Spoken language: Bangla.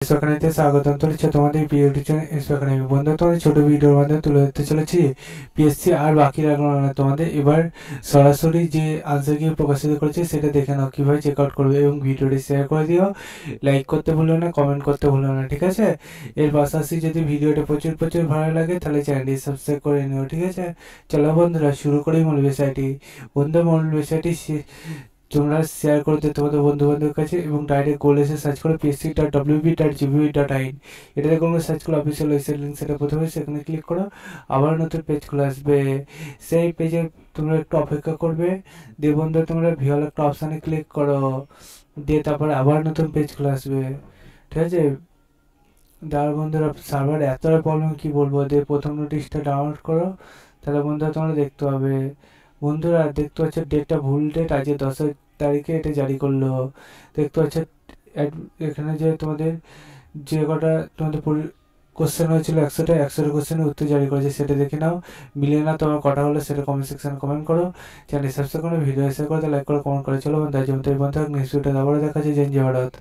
ইন্সপায়ারতে স্বাগতম চলেছে তোমাদের ভিডিওটি ইন্সপায়ার বন্ধু তোমাদের ছোট ভিডিওর মাধ্যমে তুলে ধরতে চলেছি পিএসসি আর বাকি রাখলো না তোমাদের এবার সরাসরি যে আনসার কি প্রকাশিত করেছে সেটা দেখে নাও কীভাবে চেক আউট করবে এবং ভিডিওটি শেয়ার করে দিও, লাইক করতে ভুলো না, কমেন্ট করতে ভুলো না, ঠিক আছে। এর পাশাপাশি যদি ভিডিওটা প্রচুর প্রচুর ভালো লাগে তাহলে চ্যানেলটি সাবস্ক্রাইব করে নিও, ঠিক আছে। চলো বন্ধুরা শুরু করি মূল বিষয়টি। মূল বিষয়টি তোমরা শেয়ার করে দিতে তোমাদের বন্ধু বান্ধবের কাছে এবং ডাইরেক্ট গোল এসে সার্চ করো psc.wb.gb.in, এটাতে কোনো সার্চ করো অফিসিয়াল ওয়েবসাইট লিঙ্ক, সেটা প্রথমে সেখানে ক্লিক করো, আবার নতুন পেজ খুলে আসবে। সেই পেজে তোমরা একটু অপেক্ষা করবে, দিয়ে বন্ধু তোমরা ভিওল একটা অপশানে ক্লিক করো, দিয়ে তারপর আবার নতুন পেজ খুলে আসবে, ঠিক আছে। যার বন্ধুরা সার্ভার এতটা প্রবলেম কী বলবো, দিয়ে প্রথম নোটিশটা ডাউনলোড করো, তাহলে বন্ধুরা তোমরা দেখতে পাবে। বন্ধুরা দেখতে পাচ্ছ ডেটটা ভুল ডেট, আজকে 10 তারিখে এটা জারি করলো। দেখতে পাচ্ছ এখানে যে তোমাদের যে কটা তোমাদের কোশ্চেন হয়েছিল 100টা কোশ্চেনের উত্তর জারি করেছে সেটা দেখে নাও। মিলিয়ে না তোমার কটা হলো সেটা কমেন্ট সেকশনে কমেন্ট করো, চ্যানেল সাবস্ক্রাইব করো, ভিডিও শেয়ার করো, লাইক করো, কমেন্ট করে। চলো বন্ধু আজ এই পর্যন্ত নেক্সট ভিডিওতে আবারও দেখা যায়। জয় ভারত।